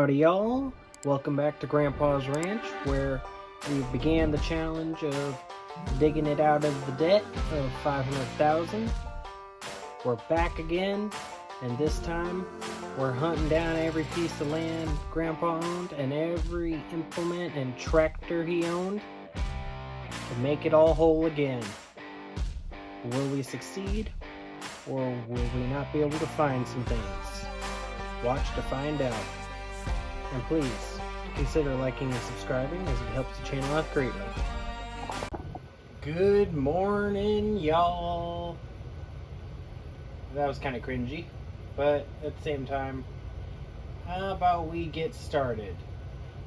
Howdy y'all, welcome back to Grandpa's Ranch, where we began the challenge of digging it out of the debt of $500,000. We're back again, and this time we're hunting down every piece of land Grandpa owned and every implement and tractor he owned to make it all whole again. Will we succeed, or will we not be able to find some things? Watch to find out. And please, consider liking and subscribing as it helps the channel out greatly. Good morning, y'all. That was kind of cringy, but at the same time, how about we get started?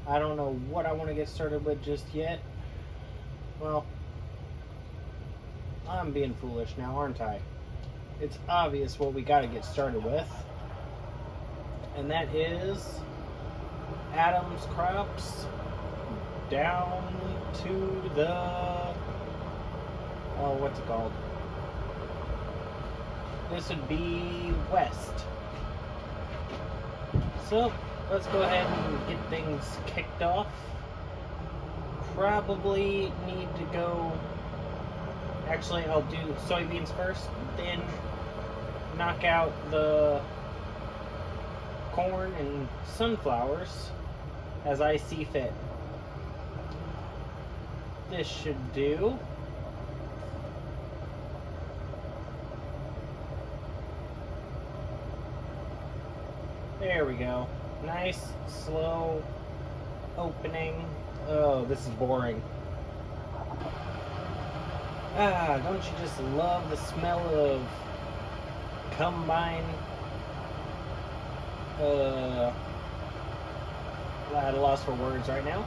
I don't know what I want to get started with just yet. Well, I'm being foolish now, aren't I? It's obvious what we got to get started with, and that is Adam's crops down to the, oh, what's it called? This would be west. So let's go ahead and get things kicked off. Probably need to go, actually I'll do soybeans first, then knock out the corn and sunflowers as I see fit. This should do. There we go. Nice, slow opening. Oh, this is boring. Ah, don't you just love the smell of combine? At a loss for words right now.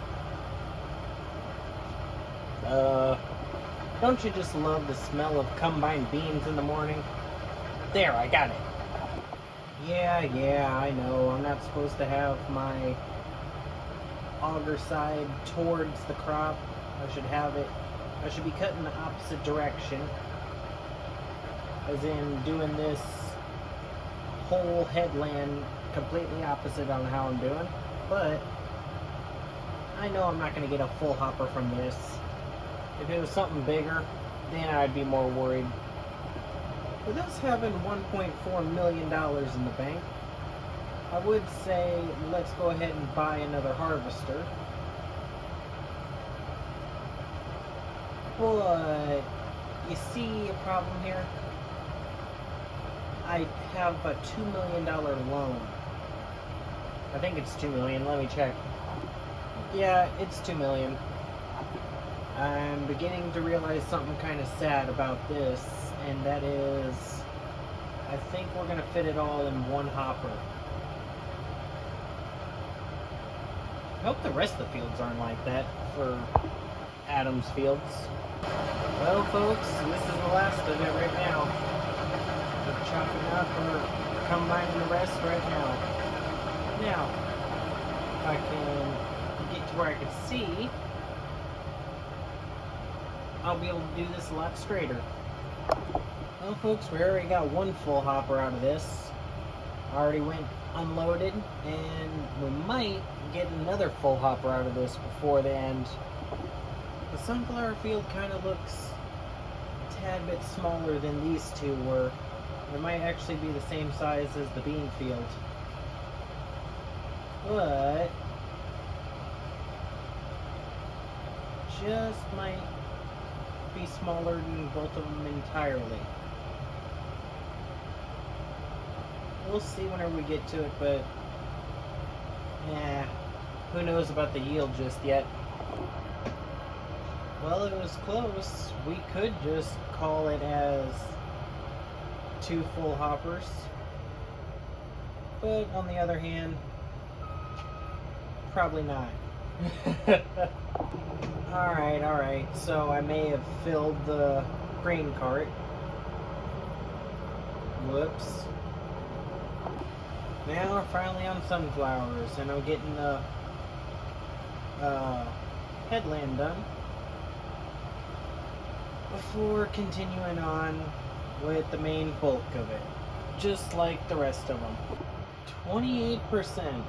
Don't you just love the smell of combined beans in the morning? There, I got it. Yeah, I know. I'm not supposed to have my auger side towards the crop. I should be cutting the opposite direction. As in doing this whole headland completely opposite on how I'm doing. But I know I'm not going to get a full hopper from this. If it was something bigger, then I'd be more worried. With us having $1.4 million in the bank, I would say let's go ahead and buy another harvester. But you see a problem here? I have a $2 million loan. I think it's $2 million. Let me check. Yeah, it's $2 million. I'm beginning to realize something kind of sad about this, and that is, I think we're going to fit it all in one hopper. I hope the rest of the fields aren't like that for Adam's fields. Well, folks, this is the last of it right now. We're chopping up or combining the rest right now. Now, if I can get to where I can see, I'll be able to do this a lot straighter. Well, folks, we already got one full hopper out of this. I already went unloaded, and we might get another full hopper out of this before the end. The sunflower field kind of looks a tad bit smaller than these two were. It might actually be the same size as the bean field. But just might be smaller than both of them entirely. We'll see whenever we get to it, but who knows about the yield just yet. Well, it was close. We could just call it as 2 full hoppers, but on the other hand, probably not. Alright, so I may have filled the grain cart. Whoops. Now we're finally on sunflowers, and I'm getting the headland done before continuing on with the main bulk of it, just like the rest of them. 28%.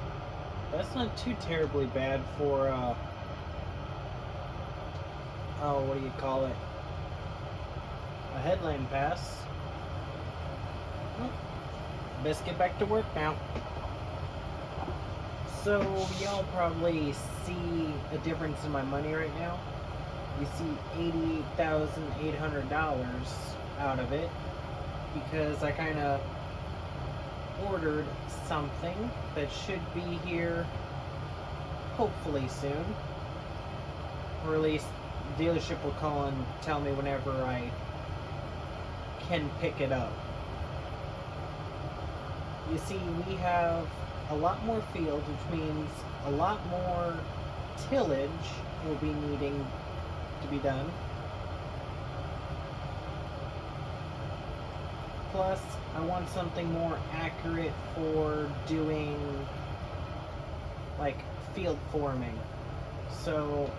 That's not too terribly bad for, oh, what do you call it? A headline pass. Well, best get back to work now. So, y'all probably see a difference in my money right now. You see $88,800 out of it because I kind of ordered something that should be here hopefully soon, or at least the dealership will call and tell me whenever I can pick it up. You see, we have a lot more fields, which means a lot more tillage will be needing to be done. Plus, I want something more accurate for doing like field forming. So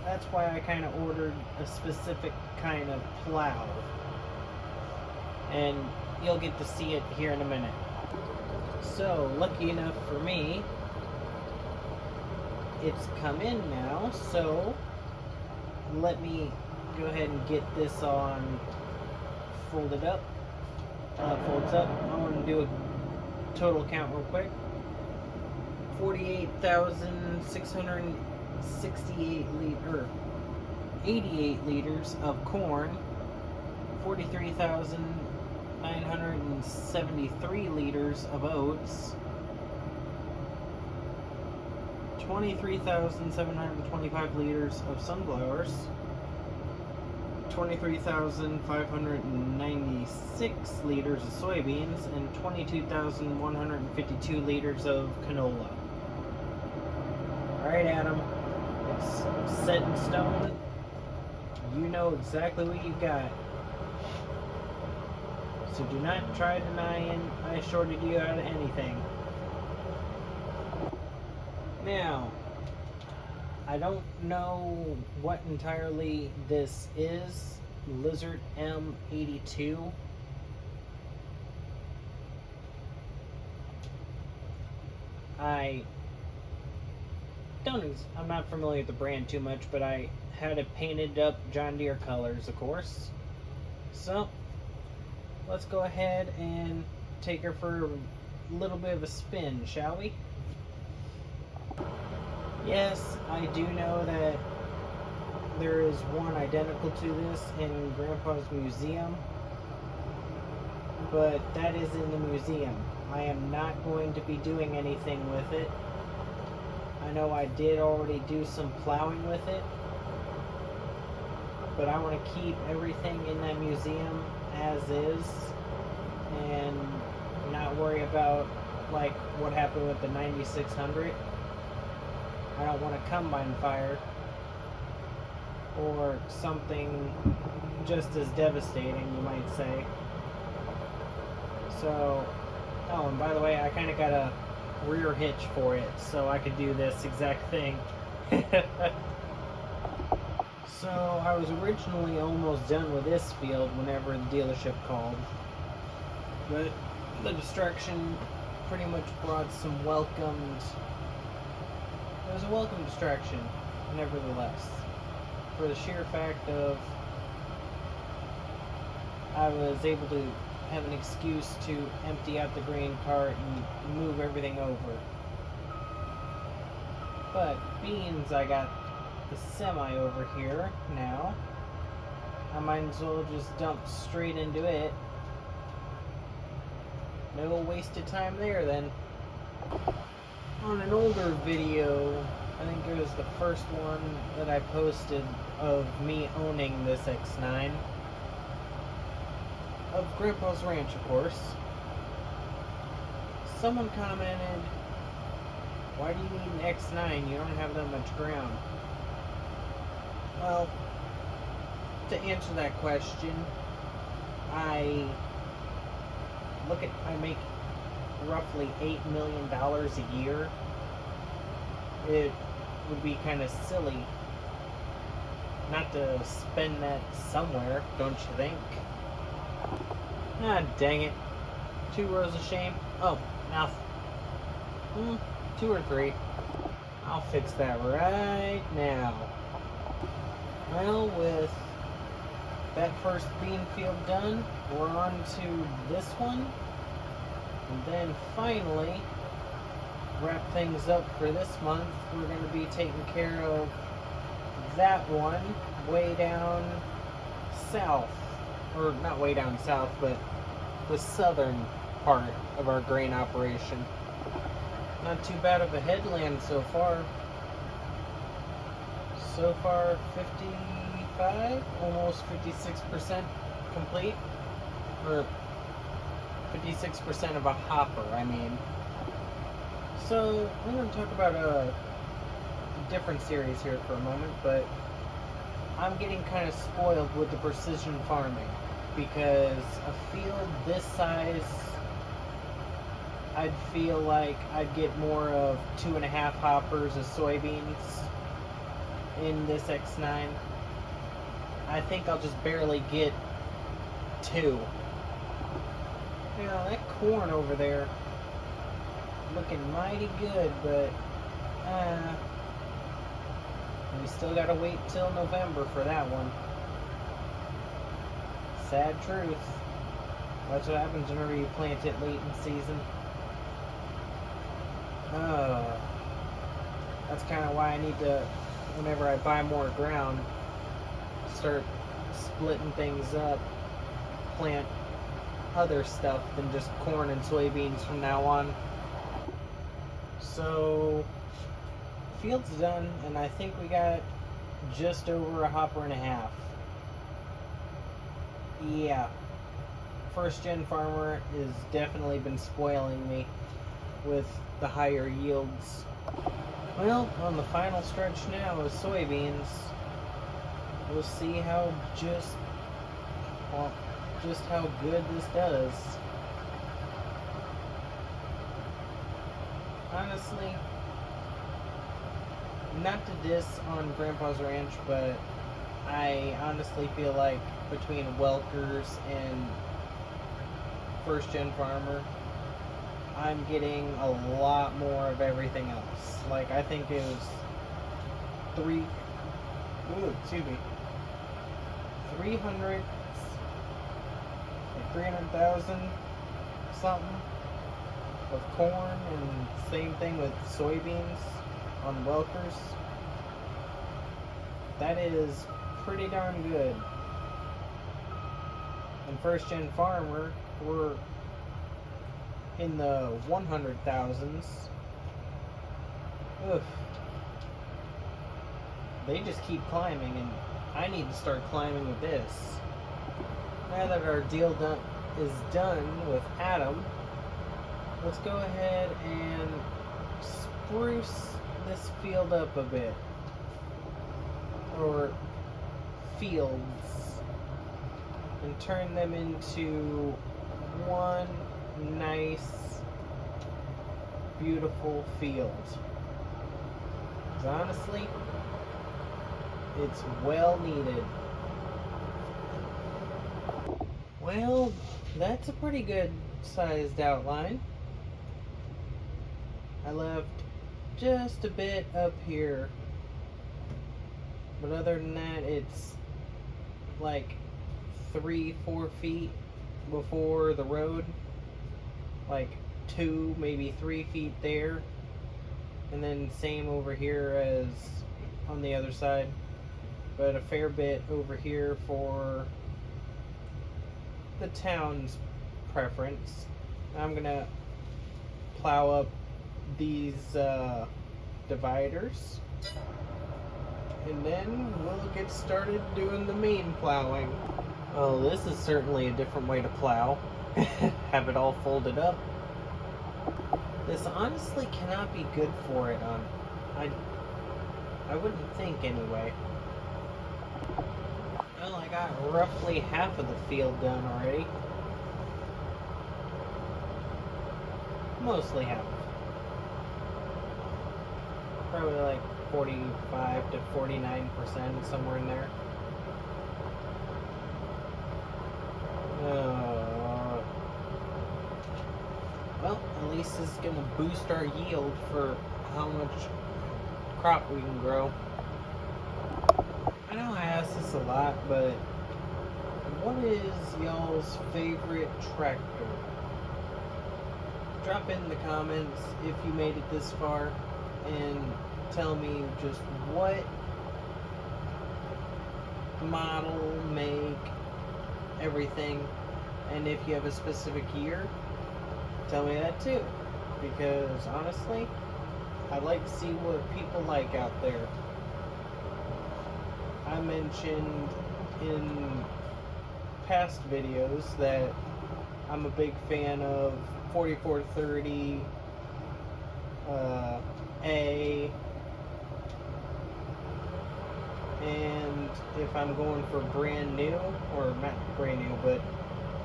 that's why I kind of ordered a specific kind of plow. And you'll get to see it here in a minute. So, lucky enough for me, it's come in now, so let me go ahead and get this on folded up. Folds up. I want to do a total count real quick. 88 liters of corn, 43,973 liters of oats, 23,725 liters of sunflowers, 23,596 liters of soybeans, and 22,152 liters of canola. Alright, Adam, it's set in stone. You know exactly what you got. So do not try denying I shorted you out of anything. Now, I don't know what entirely this is. Lizard M82. I'm not familiar with the brand too much, but I had it painted up John Deere colors, of course. So, let's go ahead and take her for a little bit of a spin, shall we? Yes, I do know that there is one identical to this in Grandpa's museum, but that is in the museum. I am not going to be doing anything with it. I know I did already do some plowing with it, but I want to keep everything in that museum as is and not worry about like what happened with the 9600. I don't want a combine fire or something just as devastating, you might say. So, oh, and by the way, I kind of got a rear hitch for it, so I could do this exact thing. So, I was originally almost done with this field whenever the dealership called. But the distraction pretty much brought some welcomed... It was a welcome distraction, nevertheless. For the sheer fact of I was able to have an excuse to empty out the grain cart and move everything over. But beans, I got the semi over here now, I might as well just dump straight into it. No wasted time there then. On an older video, I think it was the first one that I posted of me owning this X9, of Grandpa's Ranch, of course, someone commented, why do you need an X9? You don't have that much ground. Well, to answer that question, I make roughly $8 million a year. It would be kind of silly not to spend that somewhere, don't you think? Ah, dang it. 2 rows of shame. Oh, now. 2 or 3. I'll fix that right now. Well, with that first bean field done, we're on to this one. And then finally, wrap things up for this month. We're going to be taking care of that one way down south. Or not way down south, but the southern part of our grain operation. Not too bad of a headland so far. So far, 55, almost 56% complete. Or 56% of a hopper, I mean. So, I'm going to talk about a different series here for a moment, but I'm getting kind of spoiled with the precision farming, because a field this size, I'd feel like I'd get more of 2.5 hoppers of soybeans in this X9. I think I'll just barely get 2. You know, that corn over there looking mighty good, but we still gotta wait till November for that one. Sad truth. That's what happens whenever you plant it late in season. That's kind of why I need to, whenever I buy more ground, start splitting things up, plant other stuff than just corn and soybeans from now on. So, field's done, and I think we got just over 1.5 hoppers. Yeah, first gen farmer has definitely been spoiling me with the higher yields. Well, on the final stretch now of soybeans, we'll see how just how good this does. Honestly, not to diss on Grandpa's Ranch, but I honestly feel like between Welker's and First Gen Farmer, I'm getting a lot more of everything else. Like, I think it was 300,000 something of corn, and same thing with soybeans on Welker's. That is pretty darn good. And First Gen Farmer, we're in the 100,000s. Oof. They just keep climbing, and I need to start climbing with this. Now that our deal is done with Adam, let's go ahead and spruce this field up a bit. Or fields. And turn them into one nice, beautiful field. Because honestly, it's well needed. Well, that's a pretty good sized outline. I left just a bit up here, but other than that, it's like 3-4 feet before the road, like 2, maybe 3 feet there, and then same over here as on the other side, but a fair bit over here for the town's preference. I'm gonna plow up these dividers, and then we'll get started doing the main plowing. Oh, this is certainly a different way to plow. Have it all folded up. This honestly cannot be good for it. I wouldn't think anyway. Well, I got roughly half of the field done already. Mostly half. Probably like 45 to 49%, somewhere in there. Well, at least is going to boost our yield for how much crop we can grow. I know I ask this a lot, but what is y'all's favorite tractor? Drop it in the comments if you made it this far and tell me just what model, make, everything, and if you have a specific year, tell me that too, because honestly, I'd like to see what people like out there. I mentioned in past videos that I'm a big fan of 4430 A, and if I'm going for brand new, or not brand new, but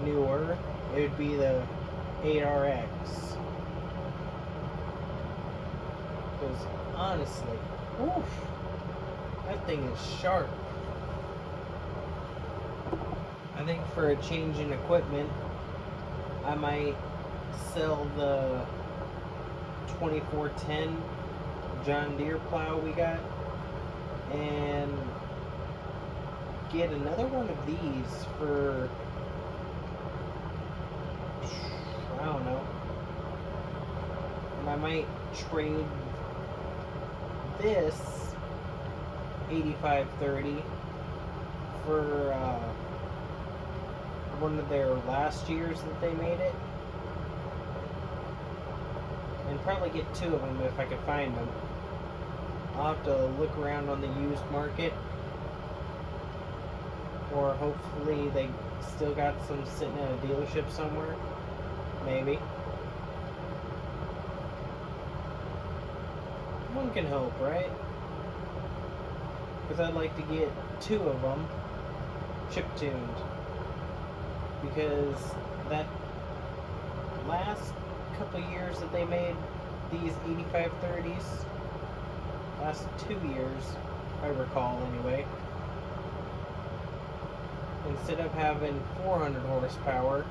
newer, it would be the 8RX. Because honestly, oof, that thing is sharp. I think for a change in equipment, I might sell the 2410 John Deere plow we got and get another one of these for, I don't know, and I might trade this 8530 for one of their last years that they made it, and probably get two of them if I could find them. I'll have to look around on the used market, or hopefully they still got some sitting at a dealership somewhere, maybe. One can hope, right? Because I'd like to get two of them chip-tuned, because that last couple years that they made these 8530s, last 2 years, I recall anyway, instead of having 400 horsepower,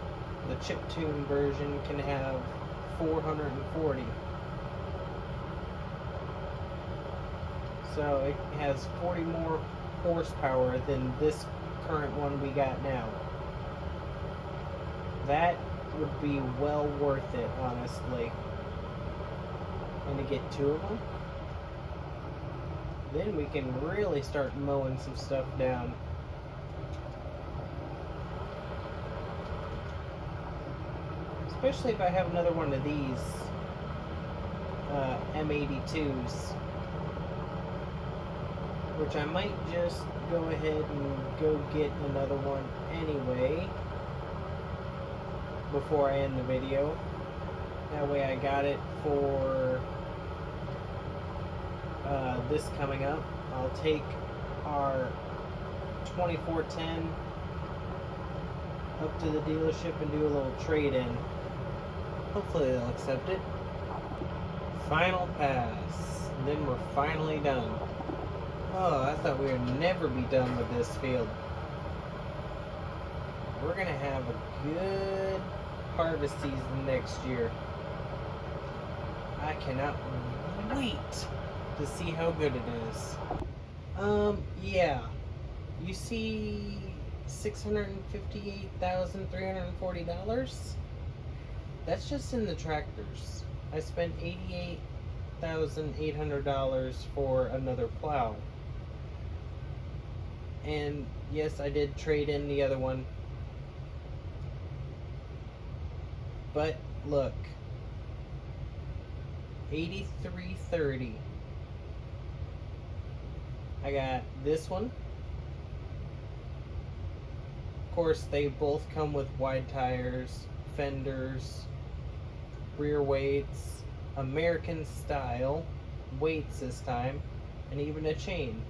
the chip-tuned version can have 440. So it has 40 more horsepower than this current one we got now. That would be well worth it, honestly. And to get two of them, then we can really start mowing some stuff down. Especially if I have another one of these M82s, which I might just go ahead and go get another one anyway before I end the video. That way I got it for this coming up. I'll take our 2410 up to the dealership and do a little trade-in. Hopefully they'll accept it. Final pass. And then we're finally done. Oh, I thought we would never be done with this field. We're going to have a good harvest season next year. I cannot wait to see how good it is. Yeah. You see $658,340? That's just in the tractors. I spent $88,800 for another plow. And yes, I did trade in the other one. But look, 8330. I got this one. Of course, they both come with wide tires, fenders, rear weights, American style weights this time, and even a chain.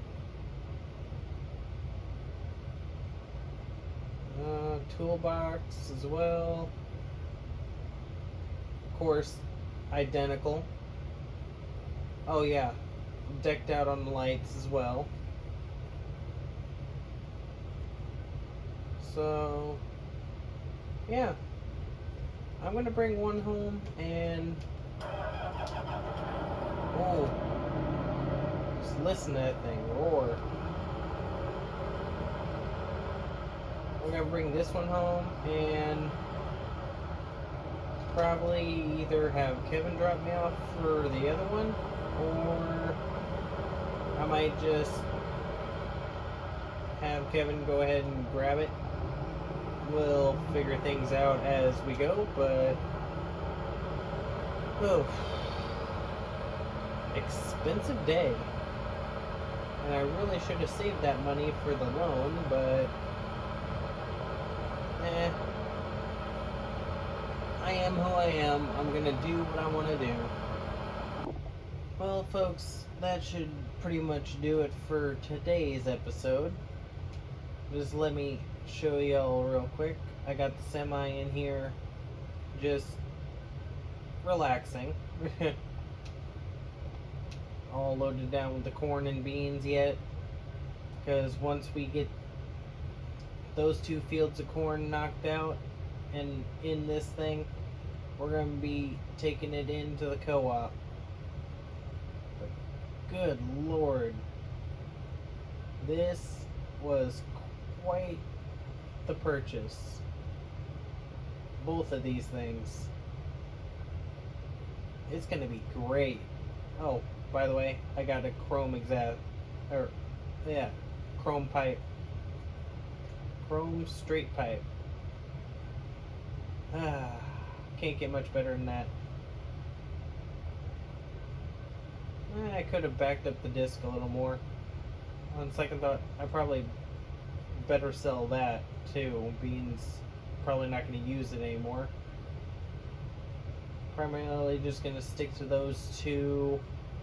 Toolbox as well. Of course, identical. Oh yeah, decked out on the lights as well. So yeah, I'm gonna bring one home and... Oh. Just listen to that thing roar. We're gonna bring this one home and probably either have Kevin drop me off for the other one, or I might just have Kevin go ahead and grab it. We'll figure things out as we go, but oh, expensive day. And I really should have saved that money for the loan, but I am who I am. I'm gonna do what I want to do. Well, folks, that should pretty much do it for today's episode. Just let me show y'all real quick. I got the semi in here just relaxing. All loaded down with the corn and beans yet, because once we get those 2 fields of corn knocked out and in this thing, we're going to be taking it into the co-op. But good lord, this was quite the purchase. Both of these things. It's going to be great. Oh, by the way, I got a chrome chrome pipe. Chrome straight pipe. Can't get much better than that. I could have backed up the disc a little more. On second thought, I probably better sell that too. Bean's probably not going to use it anymore. Primarily just going to stick to those 2,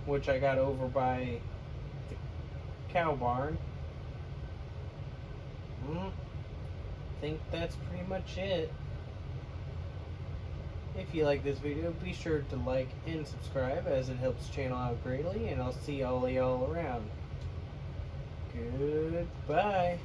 which I got over by the cow barn. I think that's pretty much it. If you like this video, be sure to like and subscribe, as it helps the channel out greatly, and I'll see all of y'all around. Goodbye.